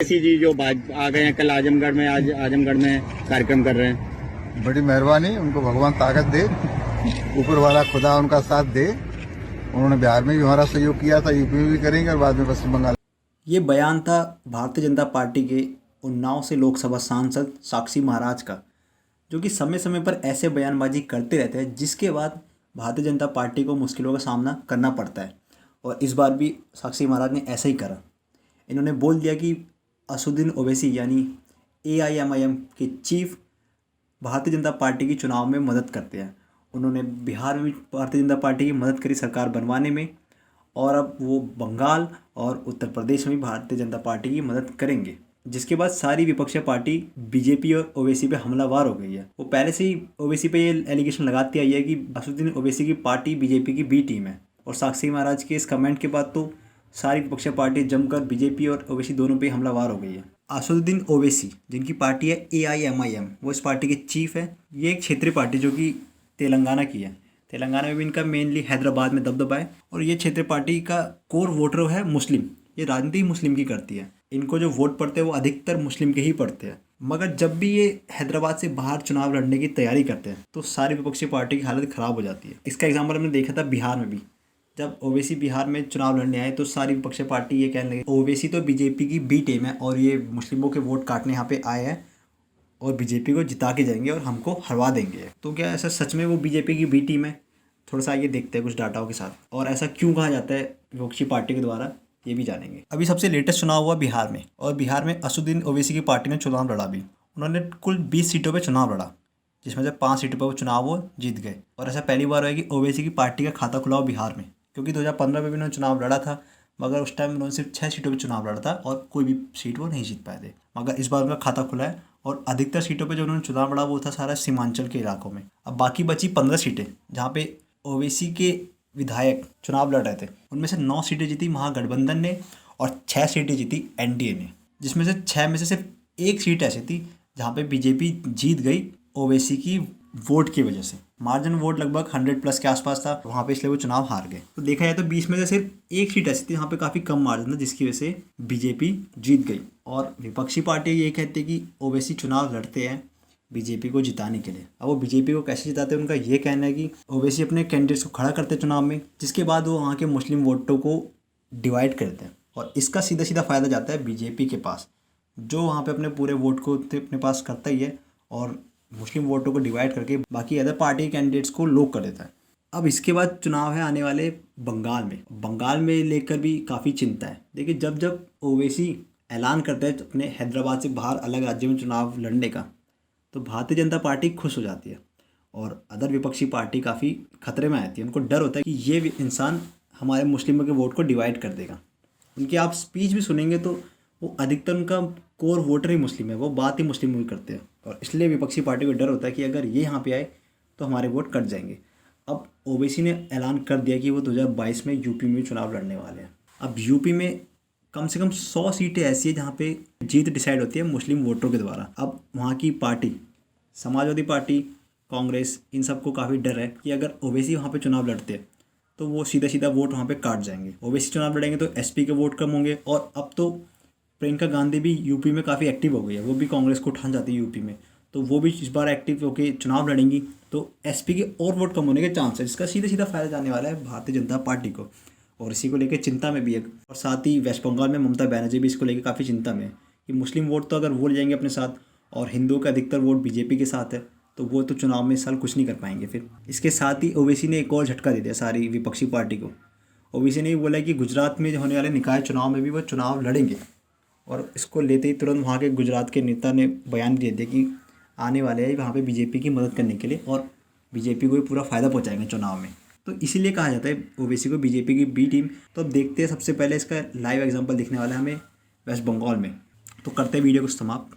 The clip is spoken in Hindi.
ओवैसी जी जो आ गए हैं कल आजमगढ़ में, आज आजमगढ़ में कार्यक्रम कर रहे हैं। बड़ी मेहरबानी, उनको भगवान ताकत दे, ऊपर वाला खुदा उनका साथ दे। उन्होंने बिहार में भी हमारा सहयोग किया था, यूपी में भी करेंगे और बाद में पश्चिम बंगाल। ये बयान था भारतीय जनता पार्टी के उन्नाव से लोकसभा सांसद साक्षी महाराज का, जो कि समय समय पर ऐसे बयानबाजी करते रहते हैं जिसके बाद भारतीय जनता पार्टी को मुश्किलों का सामना करना पड़ता है। और इस बार भी साक्षी महाराज ने ऐसा ही करा। इन्होंने बोल दिया कि असदुद्दीन ओवैसी यानी AIMIM के चीफ भारतीय जनता पार्टी की चुनाव में मदद करते हैं। उन्होंने बिहार में भी भारतीय जनता पार्टी की मदद करी सरकार बनवाने में, और अब वो बंगाल और उत्तर प्रदेश में भी भारतीय जनता पार्टी की मदद करेंगे। जिसके बाद सारी विपक्षी पार्टी बीजेपी और ओवैसी पे हमलावार हो गई है। वो पहले से ही ओवैसी पे ये एलिगेशन लगाती आई है कि असदुद्दीन ओवैसी की पार्टी बीजेपी की बी टीम है। और साक्षी महाराज के इस कमेंट के बाद तो सारी विपक्षी पार्टी जमकर बीजेपी और ओवैसी दोनों पे हमलावार हो गई है। असदुद्दीन ओवैसी जिनकी पार्टी है AIMIM, वो इस पार्टी के चीफ है। ये एक क्षेत्रीय पार्टी जो कि तेलंगाना की है। तेलंगाना में भी इनका मेनली हैदराबाद में दबदबा है। और ये क्षेत्रीय पार्टी का कोर वोटर है मुस्लिम। ये राजनीति मुस्लिम की करती है। इनको जो वोट पड़ते हैं वो अधिकतर मुस्लिम के ही पड़ते हैं। मगर जब भी ये हैदराबाद से बाहर चुनाव लड़ने की तैयारी करते हैं तो सारी विपक्षी पार्टी की हालत ख़राब हो जाती है। इसका एग्जाम्पल हमने देखा था बिहार में भी। जब ओवैसी बिहार में चुनाव लड़ने आए तो सारी विपक्षी पार्टी ये कहने लगी ओवैसी तो बीजेपी की बी टीम है और ये मुस्लिमों के वोट काटने यहाँ पे आए हैं और बीजेपी को जिता के जाएंगे और हमको हरवा देंगे। तो क्या ऐसा सच में वो बीजेपी की बी टीम है? थोड़ा सा आइए देखते हैं कुछ डाटाओं के साथ। और ऐसा क्यों कहा जाता है विपक्षी पार्टी के द्वारा, ये भी जानेंगे। अभी सबसे लेटेस्ट चुनाव हुआ बिहार में, और बिहार में असदुद्दीन ओवैसी की पार्टी ने चुनाव लड़ा भी। उन्होंने कुल 20 सीटों पर चुनाव लड़ा, जिसमें से 5 सीटों पर वो चुनाव वो जीत गए। और ऐसा पहली बार हुआ कि ओवैसी की पार्टी का खाता खुला हो बिहार में, क्योंकि 2015 में भी उन्होंने चुनाव लड़ा था, मगर उस टाइम उन्होंने सिर्फ 6 सीटों पर चुनाव लड़ा था और कोई भी सीट वो नहीं जीत पाए थे। मगर इस बार उनका खाता खुला है और अधिकतर सीटों पे जो उन्होंने चुनाव लड़ा वो था सारा सीमांचल के इलाकों में। अब बाकी बची 15 सीटें जहाँ पे ओवैसी के विधायक चुनाव लड़ रहे थे, उनमें से 9 सीटें जीती महागठबंधन ने और 6 सीटें जीती NDA ने। जिसमें से 6 में से सिर्फ 1 सीट ऐसी थी जहाँ पे बीजेपी जीत गई ओवैसी की वोट की वजह से। मार्जिन वोट लगभग 100+ के आसपास था वहाँ पे, इसलिए वो चुनाव हार गए। तो देखा जाए तो 20 में से सिर्फ 1 सीट ऐसी थी जहाँ पे काफ़ी कम मार्जिन था, जिसकी वजह से बीजेपी जीत गई। और विपक्षी पार्टी ये कहती है कि ओवैसी चुनाव लड़ते हैं बीजेपी को जिताने के लिए। अब वो बीजेपी को कैसे जिताते हैं, उनका ये कहना है कि ओवैसी अपने कैंडिडेट्स को खड़ा करते हैं चुनाव में, जिसके बाद वो वहाँ के मुस्लिम वोटों को डिवाइड करते हैं। और इसका सीधा सीधा फ़ायदा जाता है बीजेपी के पास, जो वहाँ पे अपने पूरे वोट को अपने पास करता ही है और मुस्लिम वोटों को डिवाइड करके बाकी अदर पार्टी के कैंडिडेट्स को लो कर देता है। अब इसके बाद चुनाव है आने वाले बंगाल में। बंगाल में लेकर भी काफ़ी चिंता है। देखिए, जब जब ओवैसी ऐलान करता है अपने हैदराबाद से बाहर अलग राज्य में चुनाव लड़ने का, तो भारतीय जनता पार्टी खुश हो जाती है और अदर विपक्षी पार्टी काफ़ी खतरे में आती है। उनको डर होता है कि ये इंसान हमारे मुस्लिमों के वोट को डिवाइड कर देगा। उनकी आप स्पीच भी सुनेंगे तो वो अधिकतर उनका कोर वोटर ही मुस्लिम है, वो बात ही मुस्लिम में करते हैं। और इसलिए विपक्षी पार्टी को डर होता है कि अगर ये यहाँ पे आए तो हमारे वोट कट जाएंगे। अब ओवैसी ने ऐलान कर दिया कि वो 2022 में यूपी में चुनाव लड़ने वाले हैं। अब यूपी में कम से कम 100 सीटें ऐसी है जहाँ पे जीत डिसाइड होती है मुस्लिम वोटरों के द्वारा। अब वहाँ की पार्टी समाजवादी पार्टी, कांग्रेस, इन सबको काफ़ी डर है कि अगर ओवैसी वहाँ पे चुनाव लड़ते हैं तो वो सीधा सीधा वोट वहाँ पे काट जाएंगे। ओवैसी चुनाव लड़ेंगे तो SP के वोट कम होंगे। और अब तो प्रियंका गांधी भी यूपी में काफ़ी एक्टिव हो गई है, वो भी कांग्रेस को ठान जाती है यूपी में, तो वो भी इस बार एक्टिव होकर चुनाव लड़ेंगी। तो SP के और वोट कम होने के चांस है, जिसका सीधा सीधा फायदा जाने वाला है भारतीय जनता पार्टी को। और इसी को लेकर चिंता में भी है। और साथ ही वेस्ट बंगाल में ममता बनर्जी भी इसको लेकर काफ़ी चिंता में है कि मुस्लिम वोट तो अगर वो ले जाएंगे अपने साथ और हिंदुओं का अधिकतर वोट बीजेपी के साथ है, तो वो तो चुनाव में इस साल कुछ नहीं कर पाएंगे फिर। इसके साथ ही ओवैसी ने एक और झटका दे दिया सारी विपक्षी पार्टी को। ओवैसी ने बोला कि गुजरात में होने वाले निकाय चुनाव में भी वो चुनाव लड़ेंगे। और इसको लेते ही तुरंत वहाँ के गुजरात के नेता ने बयान दे दिया कि आने वाले हैं वहाँ पे बीजेपी की मदद करने के लिए और बीजेपी को भी पूरा फ़ायदा पहुँचाएंगे चुनाव में। तो इसीलिए कहा जाता है ओवैसी को बीजेपी की बी टीम। तो अब देखते हैं, सबसे पहले इसका लाइव एग्जांपल दिखने वाला है हमें वेस्ट बंगाल में। तो करते हैं वीडियो को समाप्त।